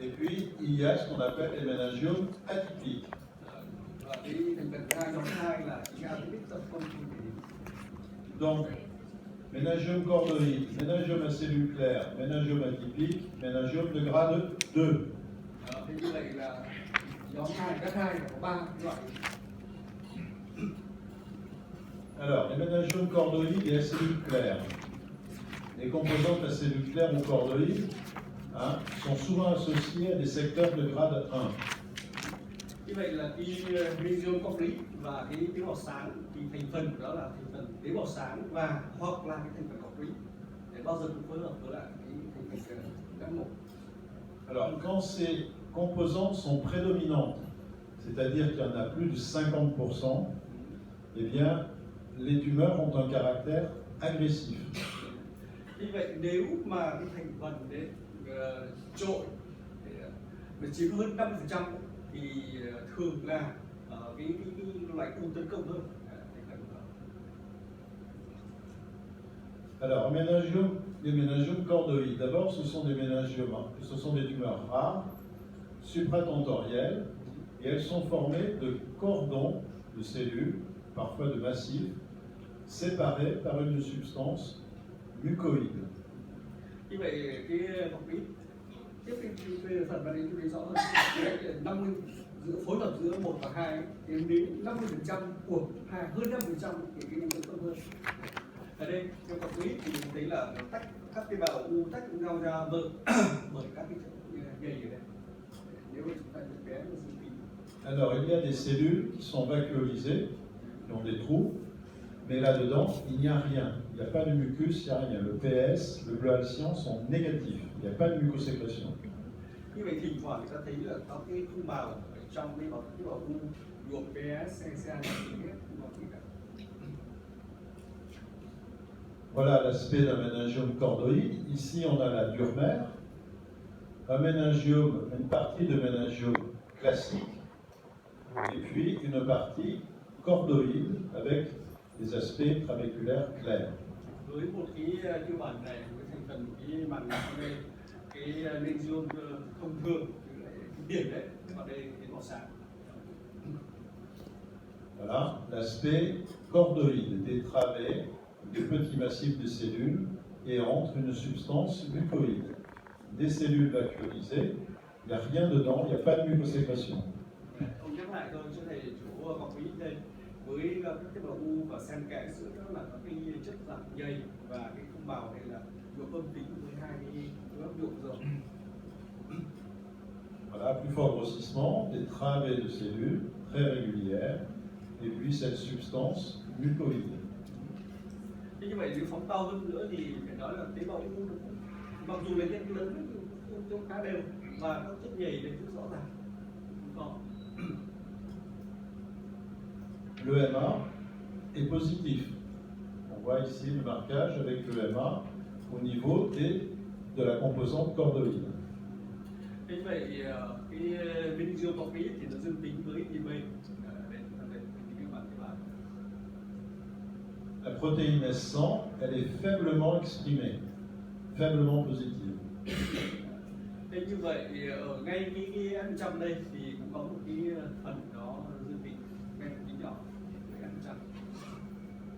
Et puis, il y a ce qu'on appelle les ménangiomes atypiques. Và cái thành phần thứ hai, nhóm thứ hai là những atypic tập không thể điểm. Donc, ménangiome chordoïde, ménangiome à cellules claires, ménangiome atypique, ménangiome de grade 2. Thế như vậy là nhóm 2, các hai là có 3 loại. Alors, les ménangiomes chordoïdes et à cellules claires. Les composantes à cellules claires ou chordoïdes sont souvent associées à des secteurs de grade 1. Như vậy là cái mesozyme chordoid và cái tế bào sáng thì thành phần của đó là thành phần tế bào sáng và hoặc là cái thành phần chordoid để bao giờ cũng phối hợp với lại cái thành phần các một. Alors, quand ces composantes sont prédominantes, c'est-à-dire qu'il y en a plus de 50%, eh bien, les tumeurs ont un caractère agressif. Như vậy nếu mà cái thành phần đấy trội mà chiếm hơn 50% thì thường là cái loại u tấn công hơn. Alors, les ménangiomes chordoïdes, d'abord, ce sont des ménangiomes, ce sont des tumeurs rares, supratentorielles, et elles sont formées de cordons de cellules, parfois de massifs, séparés par une substance mucoïde. Như vậy cái học lý tiếp cái phần mà đến rõ hơn 50 phối hợp giữa 1 và 2 đến 50% của hơn 50% thì cái tấn công hơn. Ở đây trong học lý thì mình thấy là tách các tế bào u tách nhau ra bởi các cái nhầy ở đây. Nếu mà chúng ta được bé nó sẽ bị. Alors, il y a des cellules qui sont vacuolisées, qui ont des trous, mais là-dedans, il n'y a rien. Il n'y a pas de mucus, il n'y a rien. Le PS, le bleu alcyan sont négatifs. Il n'y a pas de mucosécrétion. Như vậy thỉnh thoảng ta thấy là có cái khu bào ở trong cái tế bào u gồm PS, CCA, Voilà l'aspect d'un ménangiome chordoïde. Ici, on a la dure mère, un ménangiome, une partie de ménangiome classique, et puis une partie chordoïde avec des aspects trabéculaires clairs. Với một cái tiêu bản này, với thành phần cái màng này, cái mesozyme thông thường, cái điểm đấy, ở đây cái màu sáng. Voilà l'aspect chordoïde, détravé, des petits massifs de cellules et entre une substance mucoïde. Des cellules vacuolisées, il n'y a rien dedans, il n'y a pas de mucosécrétion. Ông nhắc lại thôi, chỗ này chỗ ngọc ý đây với các tế bào u và xen kẽ giữa đó là các cái chất dạng nhầy và cái không bào này là độ âm tính với hai cái góc độ rồi. Voilà, plus fort grossissement, des travées de cellules très régulières, et puis cette substance mucoïde. Thế như vậy nếu phóng to hơn nữa thì phải nói là tế bào u mặc dù là nhân lớn cũng khá đều và các chất nhầy này cũng rõ ràng. L'EMA est positif. On voit ici le marquage avec l'EMA au niveau de la composante chordoïde. Thế như vậy cái mesozyme chordoid thì nó dương tính với IMA. La protéine S100, elle est faiblement exprimée, faiblement positive. Thế như vậy thì ở ngay cái ăn chăm đây thì cũng có một cái phần đó dương tính ngay một tí nhỏ với ăn chăm.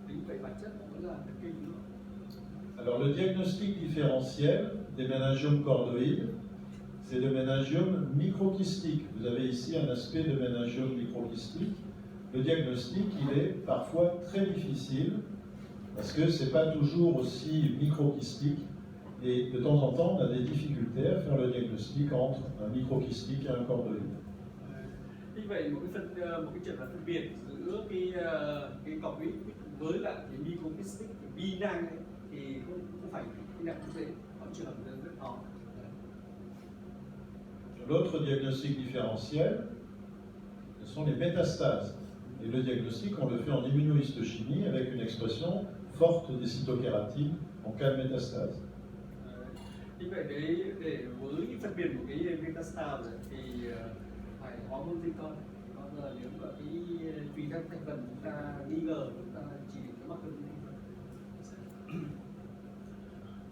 Tính vậy bản chất nó vẫn là thần kinh nữa. Alors le diagnostic différentiel des ménangiomes chordoïdes, c'est le ménangiome microkystique. Vous avez ici un aspect de ménangiome microkystique. Le diagnostic, il est parfois très difficile parce que ce n'est pas toujours aussi microkystique et de temps en temps, on a des difficultés à faire le diagnostic entre un microkystique et un chordoïde. Như vậy một cái trường hợp phân biệt giữa cái chordoid với lại cái microkystic, cái bi nang ấy, thì không phải cái nào cũng dễ, có trường hợp rất khó. L'autre diagnostic différentiel, ce sont les métastases. Et le diagnostic, on le fait en immunohistochimie avec une expression forte des cytokératines en cas de métastase. Như vậy đấy, để với phân biệt một cái metastase thì phải hormone tinh con. Còn nếu mà cái tùy theo thành phần chúng ta nghi ngờ, chúng ta chỉ định mắc hơn.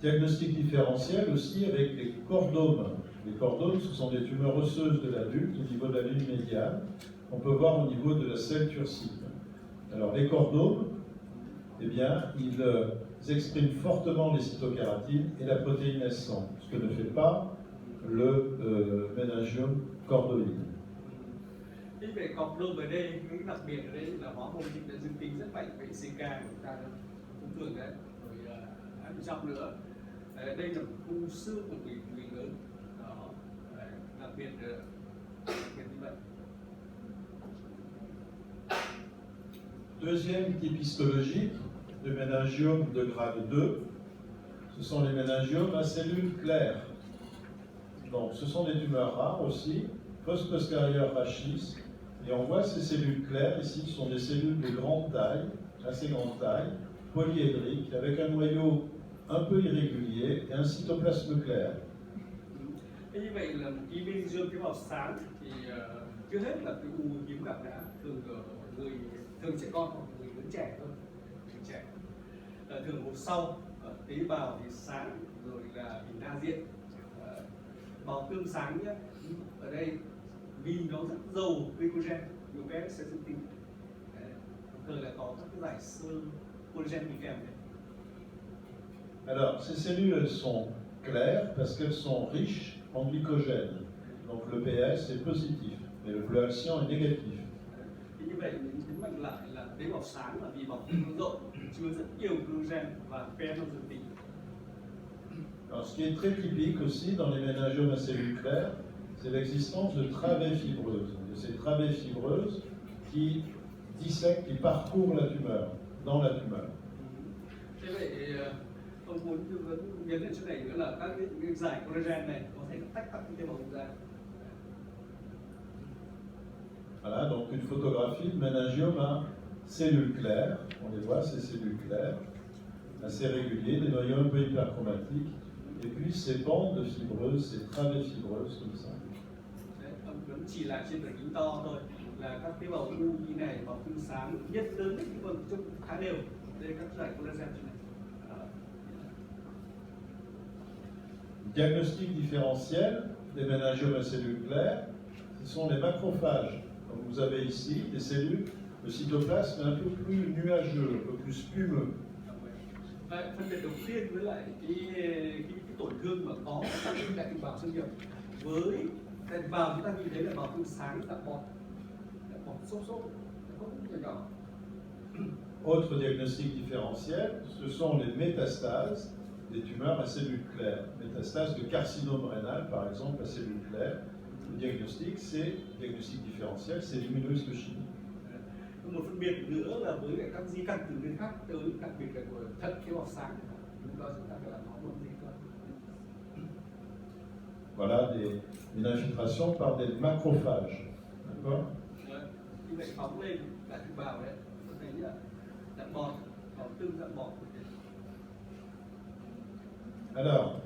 Diagnostic différentiel aussi avec les chordomes Les chordomes, ce sont des tumeurs osseuses de l'adulte au niveau de la ligne médiane, qu'on peut voir au niveau de la selle turcique. Alors les chordomes, eh bien, ils expriment fortement les cytokératines et la protéine S100, ce que ne fait pas le ménagiome chordoïde. Thế về cọc lôm ở đây, cái đặc biệt ở đây là hormone đã dương tính rất mạnh với CK của chúng ta thông thường đấy, rồi ăn trong nữa. Đây là u xương của người lớn, đó, đặc biệt như vậy. Deuxième type histologique de ménangiome de grade 2, ce sont les ménangiomes à cellules claires. Donc, ce sont des tumeurs rares aussi, post-postérieures rachis, et on voit ces cellules claires ici, ce sont des cellules de grande taille, assez grande taille, polyédriques, avec un noyau un peu irrégulier et un cytoplasme clair. Thế như vậy là một cái bên dương tế bào sáng thì trước hết là cái u hiếm gặp đã, thường thường trẻ con hoặc người lớn trẻ hơn, người trẻ. Thường hộp sau tế bào thì sáng rồi là hình đa diện, bào tương sáng nhé. Ở đây vì nó rất giàu glycogen, nhiều bé sẽ dương tính. Thường là có các cái giải xơ collagen đi kèm đấy. Alors, ces cellules, elles sont claires parce qu'elles sont riches en glycogène. Donc le PS est positif, mais le bleu alcyan est négatif. Thì như vậy mình nhấn mạnh lại là tế bào sáng là vì bào tương nó rộng, chứa rất nhiều glycogen và PS nó dương tính. Alors, ce qui est très typique aussi dans les ménangiomes à cellules claires, c'est l'existence de travées fibreuses. De ces travées fibreuses qui dissèquent, qui parcourent la tumeur, dans la tumeur. Thế vậy ông muốn tư vấn nhấn lên chỗ này nữa là các cái giải collagen này có thể tách các cái tế bào ra. Voilà, donc une photographie de ménangiome à cellules claires. On les voit, ces cellules claires, assez réguliers, des noyaux un peu hyperchromatiques, et puis ces bandes fibreuses, ces travées fibreuses comme ça. Đấy, ông vẫn chỉ lại trên màn hình to thôi là các tế bào u như này, bào tương sáng nhất lớn nhất nhưng mà trông khá đều. Đây các giải collagen trên này. Diagnostic différentiel des ménangiomes à cellules claires, ce sont les macrophages. Comme vous avez ici, des cellules, le cytoplasme est un peu plus nuageux, un peu plus spumeux. Phân biệt đầu tiên với lại cái tổn thương mà có trong cái đại bào xâm nhập với đại bào chúng ta nhìn thấy là bào tương sáng là bọt xốp không nhỏ. Autre diagnostic différentiel, ce sont les métastases des tumeurs à cellules claires. Métastases de carcinome rénal, par exemple, à cellules claires. Le diagnostic, c'est diagnostic différentiel, c'est l'immunohistochimie. Một phân biệt nữa là với các di căn từ bên khác tới, đặc biệt là của thận tế bào sáng, chúng ta phải làm hormone gì cơ. Voilà une infiltration par des macrophages. D'accord? Như vậy phóng lên đại thực bào đấy, có thấy là dạng bọt, bào tương dạng bọt. Alors,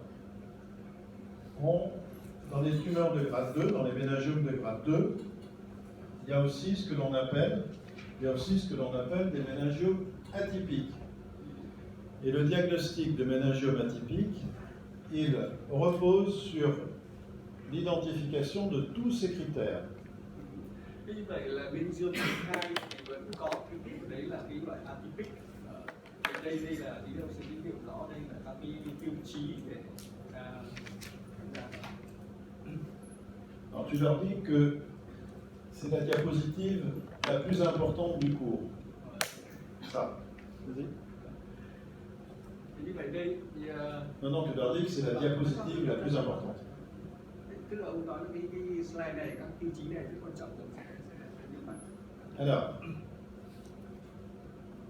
dans les tumeurs de grade 2, dans les ménangiomes de grade 2, il y a aussi ce que l'on appelle des ménangiomes atypiques. Et le diagnostic de ménangiome atypique, il repose sur l'identification de tous ces critères. Như vậy là bên dương thứ hai thì vẫn có cái tiếp đấy là cái loại atypic. Đây là tí đâu sẽ hiểu rõ đây là các cái tiêu chí để Alors tu leur dis que c'est la diapositive la plus importante du cours. Ça. Vas-y. Như vậy đây thì Non, tu leur dis que c'est la diapositive la plus importante. tức là ông nói là cái slide này, các tiêu chí này rất quan trọng rồi. Alors,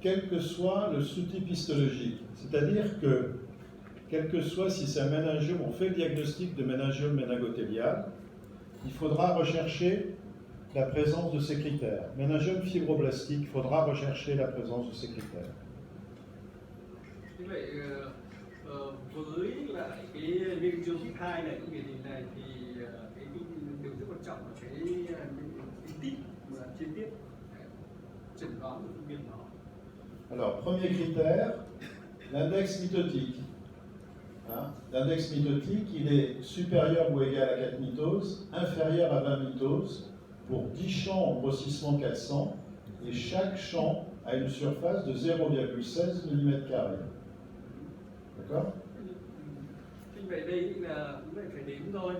quel que soit le sous-type histologique, c'est-à-dire que, quel que soit si c'est un ménangiome, on fait le diagnostic de ménangiome ménagothélial, il faudra rechercher la présence de ces critères. Ménangiome fibroblastique, il faudra rechercher la présence de ces critères. Như vậy với lại cái viên dương thứ hai này, cái điển hình này thì cái điều rất quan trọng là cái tip mà chi tiết chẩn đoán và phân biệt nó. Alors, premier critère, l'index mitotique. hein. L'index mitotique, il est supérieur ou égal à 4 mitoses, inférieur à 20 mitoses, pour 10 champs en grossissement 400, et chaque champ a une surface de 0,16 mm². D'accord? Như vậy đây là chúng phải đếm thôi,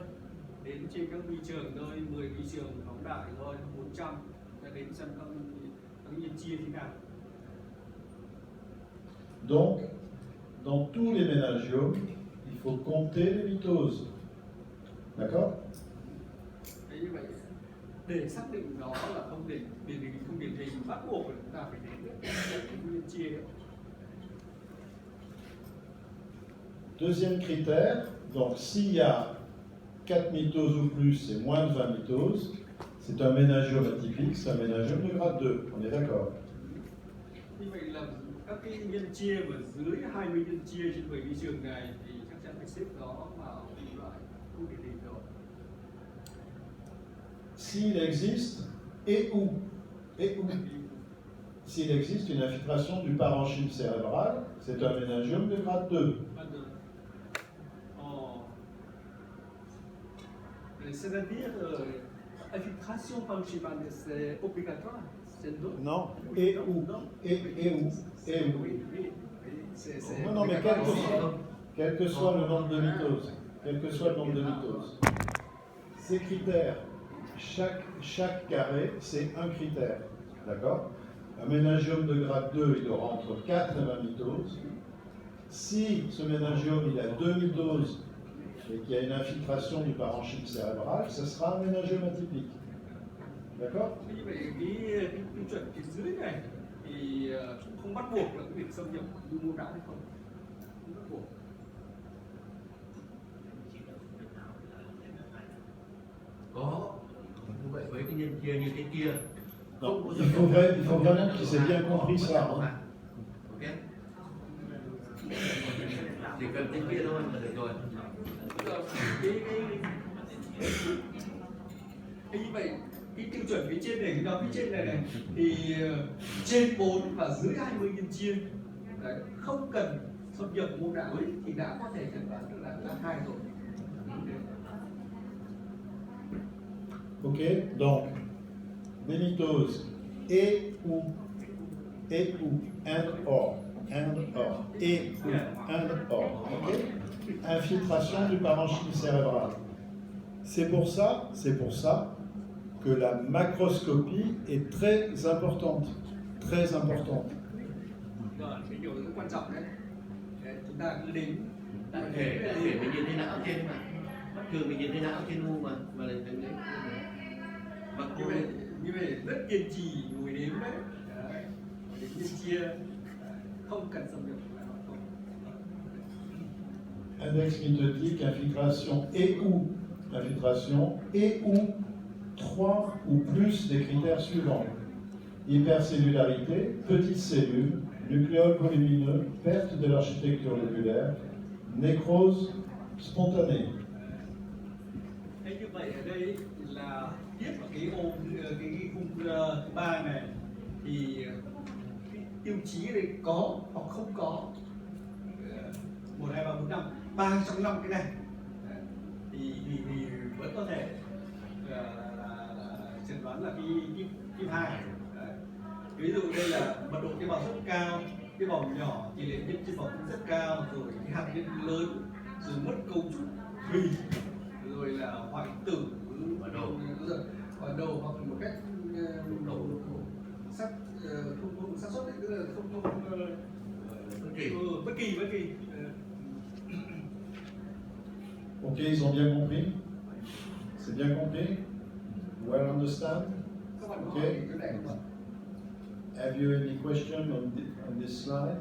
đếm trên các vi trường thôi, 10 vi trường phóng đại thôi, 400, ta đếm xem các nhân chia thế nào. Donc, dans tous les ménagiomes, il faut compter les mitoses. D'accord? Thế như vậy để xác định nó là không điển hình bắt buộc là chúng ta phải đếm các nhân chia đấy. Deuxième critère, donc s'il y a 4 mitoses ou plus et moins de 20 mitoses, c'est un ménagiome atypique, c'est un ménagiome de grade 2, on est d'accord? Như vậy là các cái nhân chia mà dưới 20 nhân chia trên 10 vi trường này thì chắc chắn phải xếp nó vào loại không điển hình rồi. S'il existe, s'il existe une infiltration du parenchyme cérébral, c'est un ménagiome de grade 2. C'est-à-dire, infiltration parenchymal, c'est obligatoire. Non, et où. Non, mais quel que soit le nombre de mitoses, ces critères, chaque carré, c'est un critère, d'accord? Un ménagiome de grade 2, il aura entre 4 et 20 mitoses. Si ce ménagiome, il a 2 mitoses et qu'il y a une infiltration du parenchyme cérébral, ce sera un ménagiome atypique. D'accord? Như vậy cái tiêu chuẩn phía dưới này thì không bắt buộc là cái việc xâm nhập du mô não hay không? Không bắt buộc. Có như vậy với cái nhân chia như thế kia. Non, il faut vraiment qu'ils aient bien compris ça. Ok. Chỉ cần tên kia thôi là được rồi. Như vậy cái tiêu chuẩn phía trên này, cái nhóm phía trên này thì trên 4 và dưới 20 nhân chia đấy, không cần xâm nhập mô não ấy, thì đã có thể chẩn đoán được là 2 rồi. Ok, donc des mitoses et ou, and or, et ou, and or, ok? Infiltration du parenchyme cérébral. C'est pour ça que la macroscopie est très importante, très importante. Rồi, cái điều rất quan trọng đấy. Chúng ta cứ đến Đại thể mình nhìn thấy não trên mà, mắt thường mình nhìn thấy não trên u mà lại thấy đấy. Và như vậy rất kiên trì ngồi đếm đấy. Để nhân chia không cần xâm nhập vào não không. Index mitotique, infiltration et ou 3 ou plus des critères suivants. Hypercellularité, petites cellules, nucléole volumineux, perte de l'architecture lobulaire, nécrose spontanée. Thế như vậy ở đây là tiếp vào cái khung thứ 3 này thì tiêu chí đây có hoặc không có 1, 2, 3, 4, 5, 3 trong 5 cái này thì vẫn có thể chẩn đoán là kim 2. Ví dụ đây là mật độ tế bào rất cao, tế bào nhỏ, tỷ lệ nhiễm trên bào cũng rất cao, rồi cái hạt nhân lớn, rồi mất cấu trúc thùy, rồi là hoại tử ở đầu hoặc một cách không xác suất, tức là không bất kỳ. Ok, ils ont bien compris? C'est bien compris? Well understand? Các bạn Ok. hỏi cái này không ạ? Have you any question on this slide?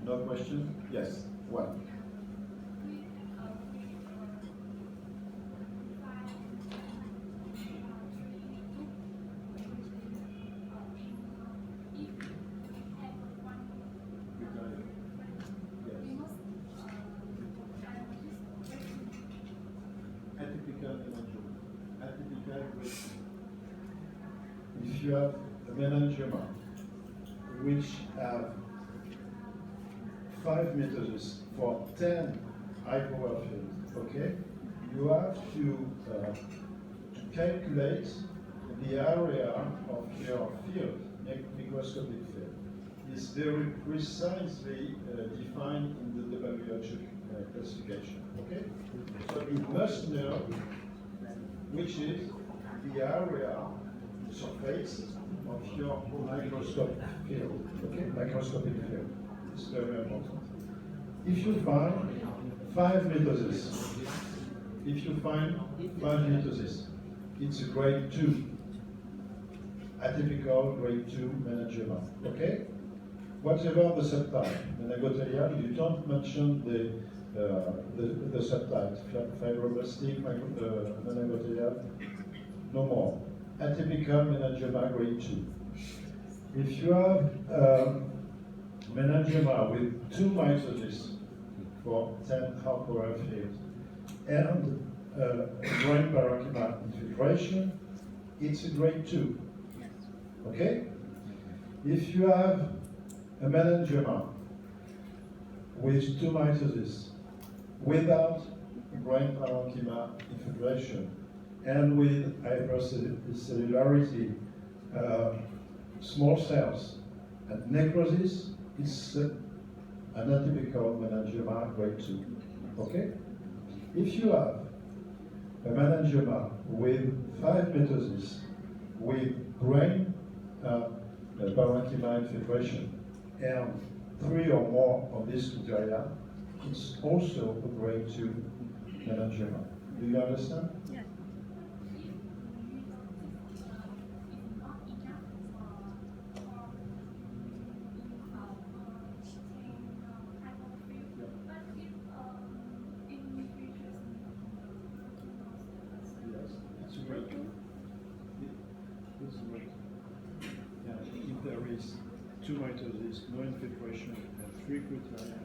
No question? Yes, one. If you have a meningioma which have 5 mitoses for 10 high-power fields, okay, you have to calculate the area of your field, microscopic field. It's very precisely defined in the WHO classification, okay? So you must know which is the area, surface of your microscopic field, okay? Microscopic field. It's very important. If you find 5 mitosis, it's a grade 2, atypical grade 2 meningioma, okay? Whatever the subtype, meningothelial, you don't mention the subtype, fibroblastic, meningothelial, no more. Atypical meningioma grade 2. If you have meningioma with 2 mitosis for 10 high-power fields and brain parenchyma infiltration, it's a grade 2. Okay? If you have a meningioma with 2 mitosis without brain parenchyma infiltration and with hypercellularity, small cells, and necrosis, it's an atypical meningioma grade 2. Okay? If you have a meningioma with 5 mitosis with brain parenchyma infiltration and 3 or more of these criteria, it's also a grade 2 meningioma. Do you understand? Yes. It's a grade 2. It's a grade 2. Yeah, if there is 2 mitosis, no infiltration, and 3 criteria.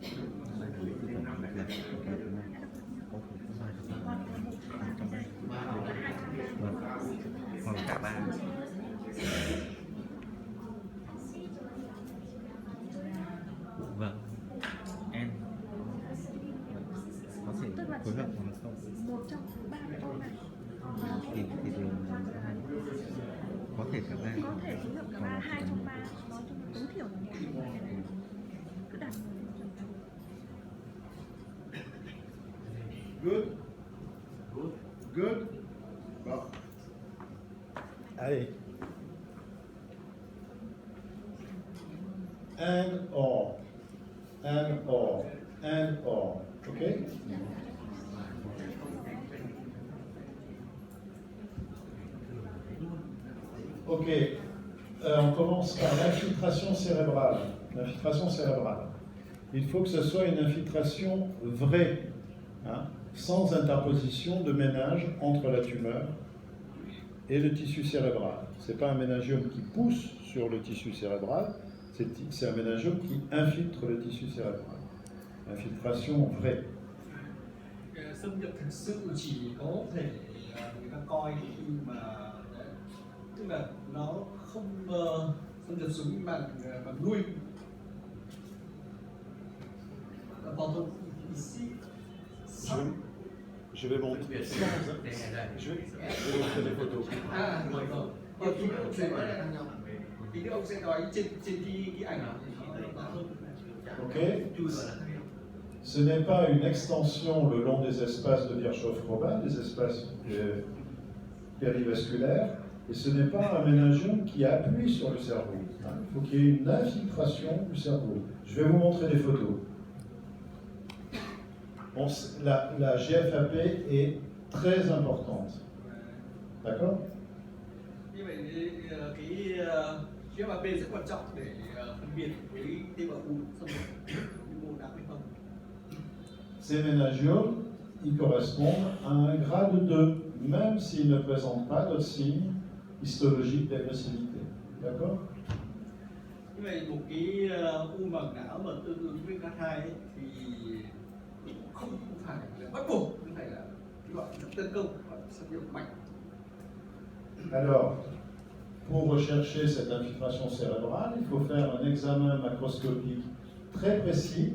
Hoặc là cả ba. Vâng. Em có thể Tức là phối hợp hoặc là không? một trong 3 cái ô này Thì điều hai. Có thể cả ba. có thể phối hợp cả 2 trong 3, nói chung là tối thiểu là một trong 3 cái này. Cứ đặt vào một trong 3. Good? Good? Bon. Allez. And or. Okay? Ok. On commence par l'infiltration cérébrale. L'infiltration cérébrale. Il faut que ce soit une infiltration vraie, hein, sans interposition de ménage entre la tumeur et le tissu cérébral. Ce n'est pas un méningiome qui pousse sur le tissu cérébral, c'est un méningiome qui infiltre le tissu cérébral. Infiltration vraie. Xâm nhập thực sự chỉ có thể người ta coi khi mà tức là nó không xâm nhập xuống bằng nuôi. Je vais montrer. Je vais montrer des photos. À rồi rồi. Thì ông sẽ nói trên cái ảnh nào. Ok. Ce n'est pas une extension le long des espaces de Virchow-Robin, des espaces périvasculaires, et ce n'est pas un méningiome qui appuie sur le cerveau. Il faut qu'il y ait une infiltration du cerveau. Je vais vous montrer des photos. La GFAP est très importante. D'accord? Như vậy cái GFAP rất quan trọng để phân biệt với tế bào u xâm nhập mô não hay không. Ces méningiomes, ils correspondent à un grade 2, même s'ils ne présentent pas d'autres signes histologiques d'agressivité. D'accord? Như vậy một cái u màng não mà tương ứng với K2 ấy, thì không phải là bắt buộc phải là loại tấn công hoặc xâm nhập mạnh. Alors, pour rechercher cette infiltration cérébrale, il faut faire un examen macroscopique très précis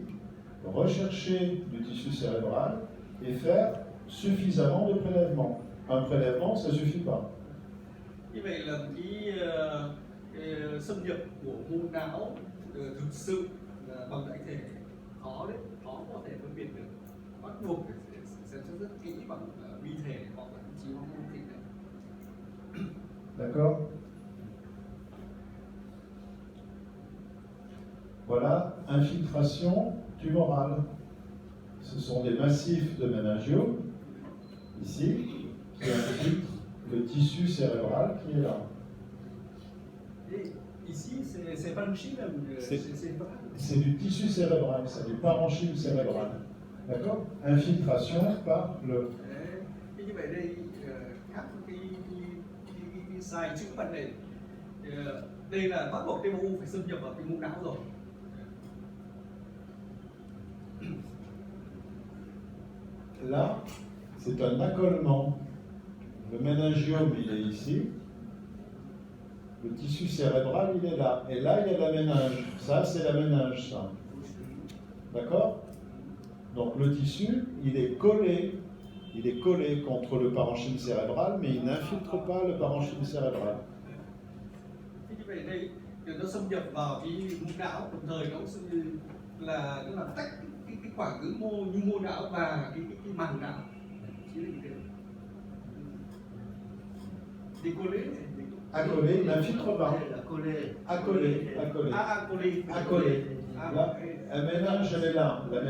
rechercher du tissu cérébral et faire suffisamment de prélèvements. Un prélèvement, ça ne suffit pas. Như vậy là cái xâm nhập của mô não thực sự là bằng đại thể khó đấy, khó có thể phân biệt được. Bắt buộc phải xem xét rất kỹ bằng vi thể hoặc là thậm chí hormone thịt này. D'accord? Voilà, infiltration tumorale. Ce sont des massifs de méningiome, ici, qui infiltrent le tissu cérébral qui est là. Et ici, c'est pas le chine, c'est pas. C'est du tissu cérébral, c'est du parenchyme cérébral. D'accord? Infiltration par le... Thế như vậy đây các cái sai chữ phận này, đây là bắt buộc cái u phải xâm nhập vào cái mô não rồi. Là, c'est un accolement. Le méningiome, il est ici. Le tissu cérébral, il est là. Et là, il y a la méninge. Ça, c'est la méninge, ça. D'accord? Donc le tissu, il est collé contre le parenchyme cérébral, mais il n'infiltre pas le parenchyme cérébral. Thế như vậy đây, nó xâm nhập vào cái mô não, đồng thời nó cũng là tách cái khoảng cứ mô não và cái màng não. Chỉ là như thế. Décollé. Accolé, il n'infiltre pas. Accolé. Accolé, accolé. Ah, accolé. Accolé. Là, la méninge, elle est là. La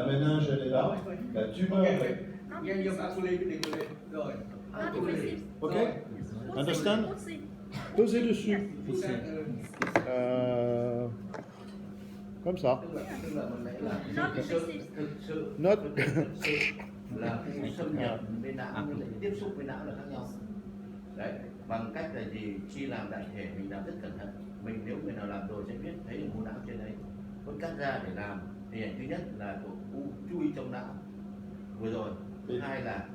méninge, elle est là. La tumeur est... Nghe nhầm accolé với décollé. Rồi. Ok? Understand? Posez dessus. Comme ça. Tức là mình lấy là Not thực sự Not. thực sự là u xâm nhập với não với lại tiếp xúc với não là khác nhau. Đấy, bằng cách là gì? Khi làm đại thể mình làm rất cẩn thận. Nếu người nào làm rồi sẽ biết thấy được mô não trên đấy. Tôi cắt ra để làm hình ảnh thứ nhất là của u chui trong não vừa rồi. Thứ hai là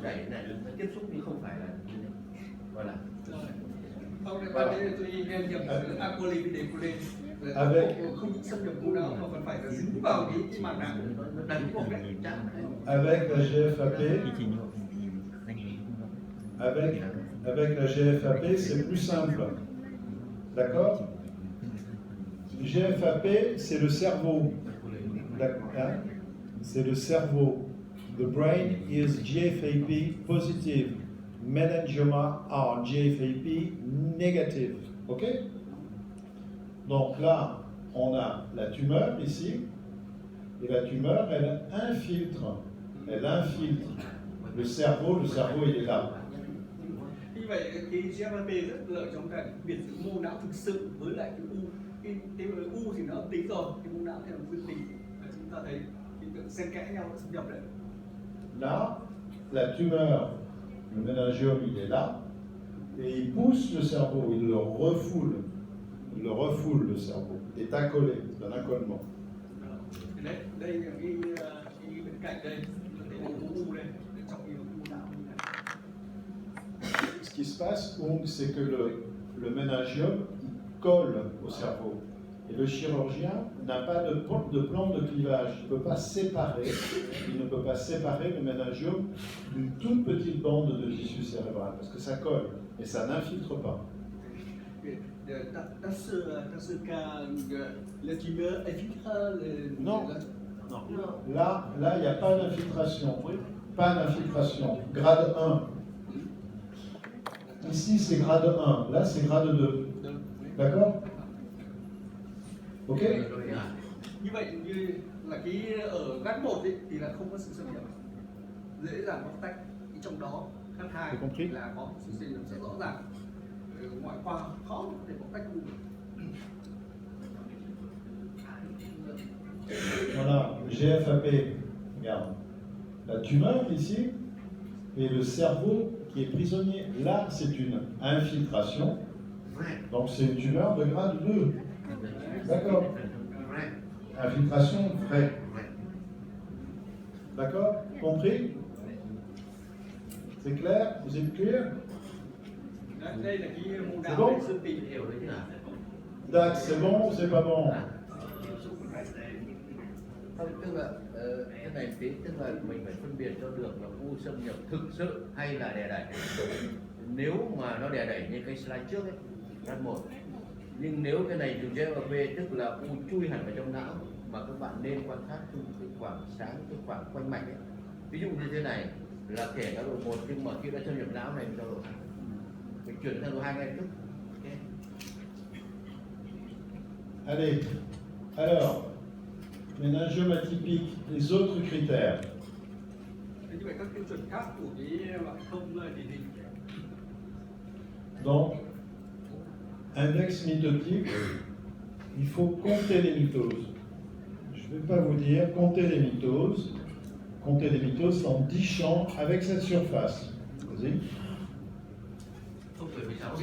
đẩy này nó tiếp xúc nhưng không phải là như thế. Gọi là Không, đây tôi nghe nhầm accolé với décollé. Không xâm nhập mô não mà còn phải là dính vào cái màng não. đánh một cái trạng Avec la GFAP, avec la GFAP, c'est plus simple. D'accord? GFAP, c'est le cerveau. Hein? C'est le cerveau. The brain is GFAP positive. Meningioma are GFAP negative. OK? Donc là, on a la tumeur ici. Et la tumeur, elle infiltre le cerveau il est là. Như vậy cái GFAP rất lợi trong cái biệt giữa mô não thực sự với lại cái u. Cái u thì nó âm tính rồi, cái mô não thì nó dương tính. Chúng ta thấy hiện tượng xen kẽ nhau nó xâm nhập đấy. Là, la tumeur, le méningiome, il est là, et il pousse le cerveau, il le refoule le cerveau, il est accolé, c'est un accolement. Đây là cái bên cạnh đây, cái u đây, trong cái mô não như này. Ce qui se passe, donc, c'est que le méningiome il colle au cerveau. Et le chirurgien n'a pas de plan de clivage. Il ne peut pas séparer le méningiome d'une toute petite bande de tissu cérébral, parce que ça colle et ça n'infiltre pas. Non. Là, il n'y a pas d'infiltration. Pas d'infiltration. Grade 1. Ici, c'est grade 1. Là, c'est grade 2. D'accord? Ok? Như vậy như là cái ở gắt 1 ấy, thì là không có sự xâm nhập, dễ dàng bóc tách. Cái trong đó gắt 2 là có sự xâm nhập sẽ rõ ràng. Ngoại khoa khó để bóc tách u. Voilà, GFAP, regarde. La tumeur ici et le cerveau qui est prisonnier. Là, c'est une infiltration. Donc c'est une tumeur de grade 2. D'accord? Infiltration vraie. D'accord? Compris? C'est clair? Vous êtes clair? Đây là cái mô C'est não bon? dương tính. hiểu đấy chứ nào. Dax, c'est bon ou c'est pas bon? Không, tức là cái này tí, tức là mình phải phân biệt cho được là u xâm nhập thực sự hay là đè đẩy. Nếu mà nó đè đẩy như cái slide trước ấy, RAD 1. Nhưng nếu cái này dùng GLV tức là u chui hẳn vào trong não, mà các bạn nên quan sát cái khoảng sáng, cái khoảng quanh mạch ấy. Ví dụ như thế này là kể cả độ 1 nhưng mà khi đã xâm nhập não này cho độ 2. Mình chuyển sang độ 2 ngay tức. Okay. Allez, alors, méningiome atypique, les autres critères. Thế như vậy các tiêu chuẩn khác của cái loại không điển hình. Donc, index mitotique, il faut compter les mitoses. Je ne vais pas vous dire compter les mitoses. Compter les mitoses dans 10 champs avec cette surface. Vas-y. Không phải vì sao